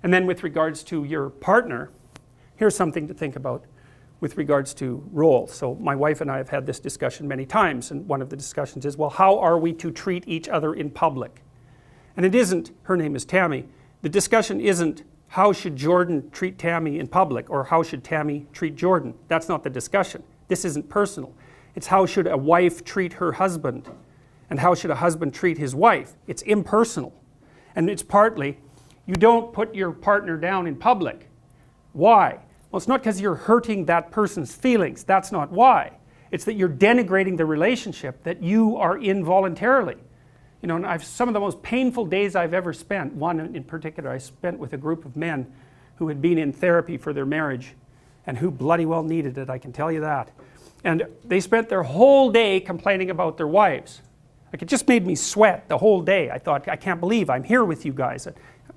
And then with regards to your partner, here's something to think about with regards to roles. So my wife and I have had this discussion many times, and one of the discussions is, well, how are we to treat each other in public? And it isn't, her name is Tammy, the discussion isn't how should Jordan treat Tammy in public or how should Tammy treat Jordan. That's not the discussion. This isn't personal. It's how should a wife treat her husband and how should a husband treat his wife. It's impersonal. And it's partly, you don't put your partner down in public. Why? Well, it's not because you're hurting that person's feelings. That's not why. It's that you're denigrating the relationship that you are in voluntarily. You know, and some of the most painful days I've ever spent, one in particular I spent with a group of men who had been in therapy for their marriage and who bloody well needed it, I can tell you that. And they spent their whole day complaining about their wives. Like, it just made me sweat the whole day. I thought, I can't believe I'm here with you guys.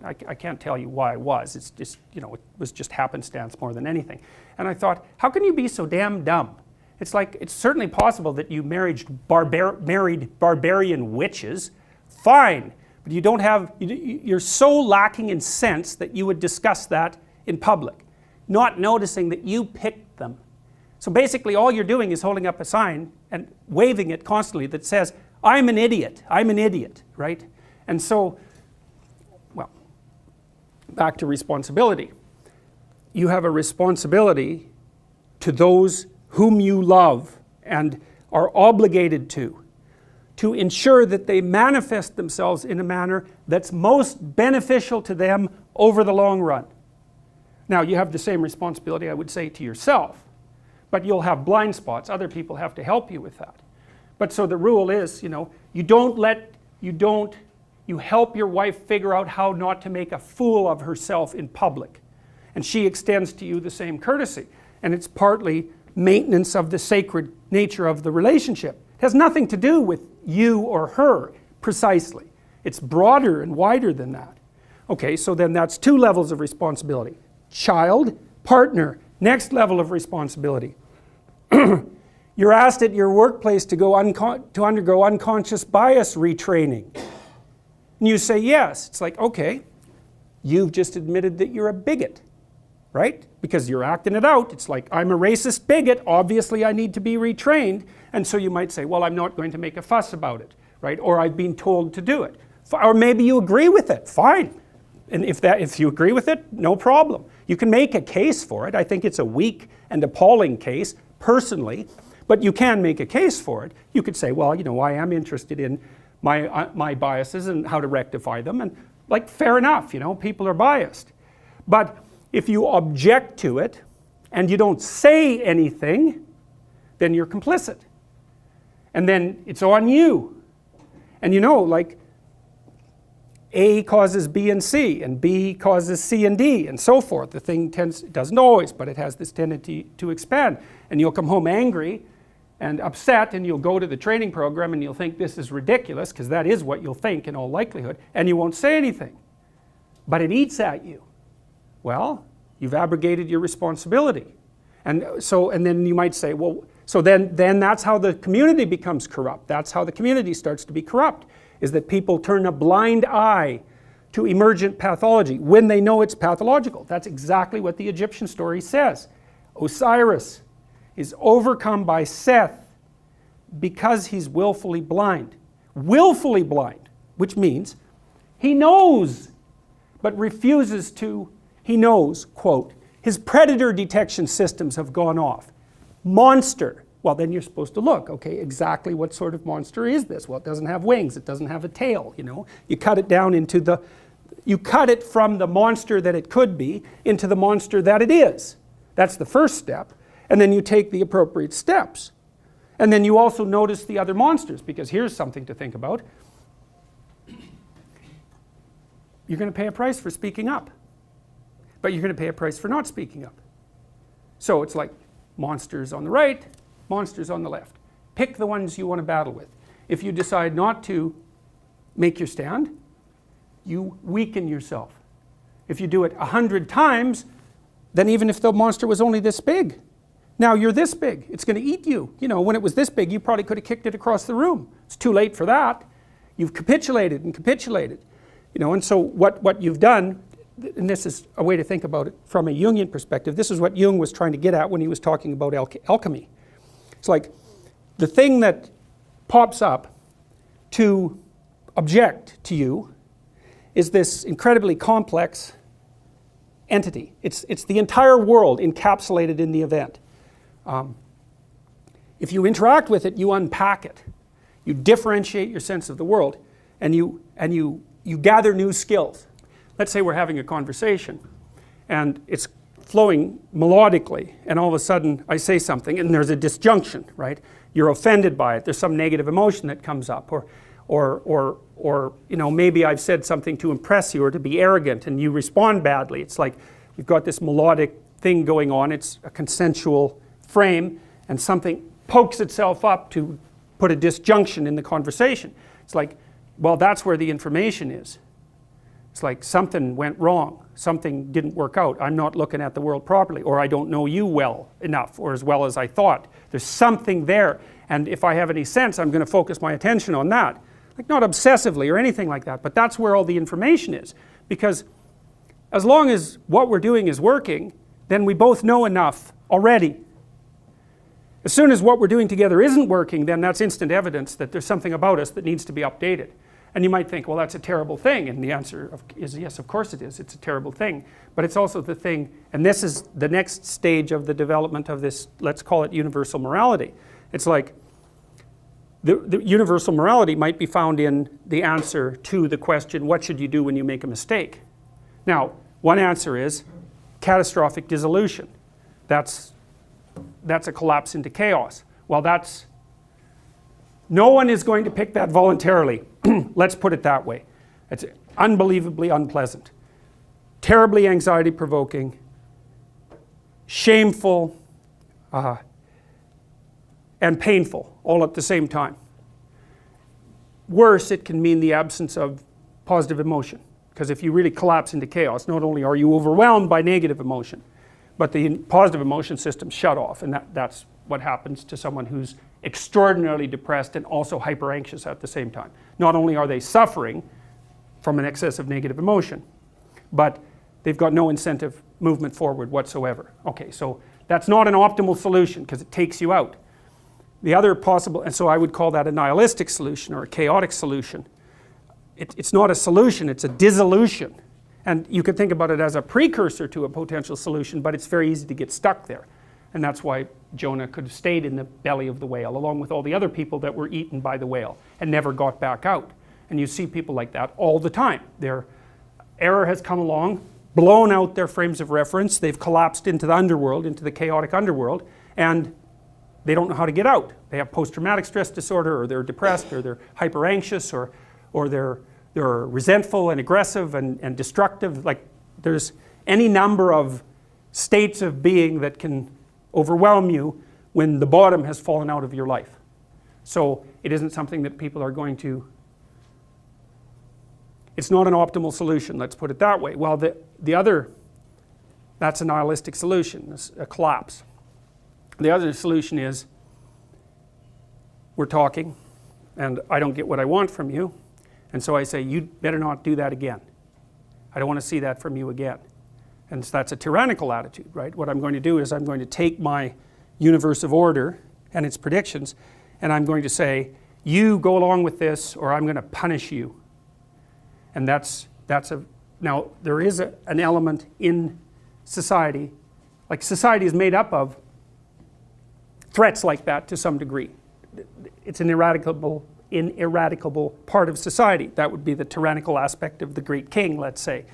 I can't tell you why I was. It's just, you know, it was just happenstance more than anything. And I thought, how can you be so damn dumb? It's like, it's certainly possible that you married barbarian witches. Fine. But you don't have, you're so lacking in sense that you would discuss that in public. Not noticing that you picked them. So basically all you're doing is holding up a sign and waving it constantly that says, I'm an idiot, right? And so, well, back to responsibility. You have a responsibility to those whom you love and are obligated to ensure that they manifest themselves in a manner that's most beneficial to them over the long run. Now, you have the same responsibility, I would say, to yourself, but you'll have blind spots. Other people have to help you with that. But so the rule is, you know, you help your wife figure out how not to make a fool of herself in public. And she extends to you the same courtesy. And it's partly maintenance of the sacred nature of the relationship. It has nothing to do with you or her, precisely. It's broader and wider than that. Okay, so then that's two levels of responsibility. Child, partner, next level of responsibility. You're asked at your workplace to undergo unconscious bias retraining. And you say yes. It's like, okay, you've just admitted that you're a bigot, right? Because you're acting it out. It's like, I'm a racist bigot, obviously I need to be retrained. And so you might say, well, I'm not going to make a fuss about it, right? Or I've been told to do it. Or maybe you agree with it, fine. And if you agree with it, no problem. You can make a case for it. I think it's a weak and appalling case, personally, but you can make a case for it. You could say, well, you know, I am interested in my biases and how to rectify them, and like, fair enough, you know, people are biased. But if you object to it and you don't say anything, then you're complicit. And then it's on you. And you know, like, A causes B and C, and B causes C and D, and so forth. The thing it doesn't always, but it has this tendency to expand. And you'll come home angry and upset, and you'll go to the training program and you'll think this is ridiculous, because that is what you'll think in all likelihood, and you won't say anything. But it eats at you. Well, you've abrogated your responsibility. And then you might say, well, so then that's how the community becomes corrupt. That's how the community starts to be corrupt, is that people turn a blind eye to emergent pathology when they know it's pathological. That's exactly what the Egyptian story says. Osiris is overcome by Seth because he's willfully blind. Willfully blind, which means he knows, but refuses to, he knows, quote, his predator detection systems have gone off. Monster. Well, then you're supposed to look, okay, exactly what sort of monster is this? Well, it doesn't have wings, it doesn't have a tail, you know. You cut it down into you cut it from the monster that it could be into the monster that it is. That's the first step. And then you take the appropriate steps. And then you also notice the other monsters, because here's something to think about. You're going to pay a price for speaking up, but you're going to pay a price for not speaking up. So it's like monsters on the right, monsters on the left. Pick the ones you want to battle with. If you decide not to make your stand, you weaken yourself. If you do it 100 times, then even if the monster was only this big, now you're this big, it's going to eat you. You know, when it was this big, you probably could have kicked it across the room. It's too late for that. You've capitulated and capitulated. You know, and so what you've done and this is a way to think about it from a Jungian perspective, this is what Jung was trying to get at when he was talking about alchemy. It's like the thing that pops up to object to you is this incredibly complex entity. It's the entire world encapsulated in the event. If you interact with it, you unpack it. You differentiate your sense of the world, and you gather new skills. Let's say we're having a conversation, and it's flowing melodically, and all of a sudden I say something, and there's a disjunction, right? You're offended by it. There's some negative emotion that comes up, or you know, maybe I've said something to impress you or to be arrogant, and you respond badly. It's like you've got this melodic thing going on. It's a consensual frame, and something pokes itself up to put a disjunction in the conversation. It's like, well, that's where the information is. It's like something went wrong, something didn't work out, I'm not looking at the world properly, or I don't know you well enough, or as well as I thought. There's something there, and if I have any sense, I'm going to focus my attention on that. Like, not obsessively or anything like that, but that's where all the information is. Because as long as what we're doing is working, then we both know enough already. As soon as what we're doing together isn't working, then that's instant evidence that there's something about us that needs to be updated. And you might think, well, that's a terrible thing, and the answer is yes, of course it is. It's a terrible thing, but it's also the thing, and this is the next stage of the development of this, let's call it universal morality. It's like the universal morality might be found in the answer to the question, what should you do when you make a mistake? Now, one answer is catastrophic dissolution. That's a collapse into chaos. Well, no one is going to pick that voluntarily. Let's put it that way. It's unbelievably unpleasant, terribly anxiety provoking, shameful, and painful all at the same time. Worse, it can mean the absence of positive emotion, because if you really collapse into chaos, not only are you overwhelmed by negative emotion, but the positive emotion system shut off, and that's what happens to someone who's extraordinarily depressed and also hyper anxious at the same time. Not only are they suffering from an excess of negative emotion, but they've got no incentive movement forward whatsoever. Okay, so that's not an optimal solution because it takes you out. The other possible, and so I would call that a nihilistic solution or a chaotic solution. It's not a solution, it's a dissolution. And you could think about it as a precursor to a potential solution, but it's very easy to get stuck there. And that's why Jonah could have stayed in the belly of the whale along with all the other people that were eaten by the whale and never got back out. And you see people like that all the time. Their error has come along, blown out their frames of reference, they've collapsed into the underworld, into the chaotic underworld, and they don't know how to get out. They have post-traumatic stress disorder, or they're depressed, or they're hyper anxious, or they're resentful and aggressive and destructive. Like, there's any number of states of being that can overwhelm you when the bottom has fallen out of your life. So it isn't something that people are going to, it's not an optimal solution, let's put it that way. Well, the other, that's a nihilistic solution, a collapse. The other solution is, we're talking, and I don't get what I want from you, and so I say, you better not do that again. I don't want to see that from you again. And so that's a tyrannical attitude, right? What I'm going to do is I'm going to take my universe of order and its predictions, and I'm going to say, you go along with this, or I'm going to punish you. And now there is an element in society, like society is made up of threats like that to some degree. It's an ineradicable part of society. That would be the tyrannical aspect of the great king, let's say.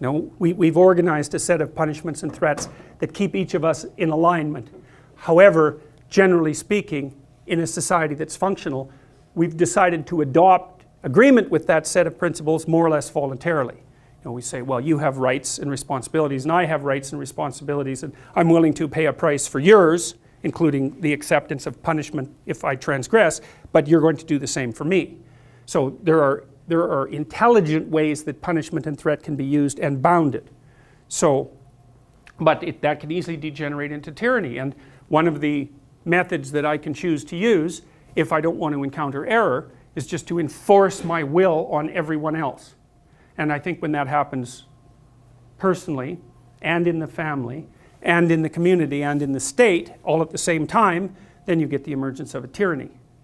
You know, we've organized a set of punishments and threats that keep each of us in alignment. However, generally speaking, in a society that's functional, we've decided to adopt agreement with that set of principles more or less voluntarily. You know, we say, well, you have rights and responsibilities, and I have rights and responsibilities, and I'm willing to pay a price for yours, including the acceptance of punishment if I transgress, but you're going to do the same for me. So there are intelligent ways that punishment and threat can be used and bounded. So, but that can easily degenerate into tyranny. And one of the methods that I can choose to use, if I don't want to encounter error, is just to enforce my will on everyone else. And I think when that happens, personally and in the family and in the community and in the state all at the same time, then you get the emergence of a tyranny.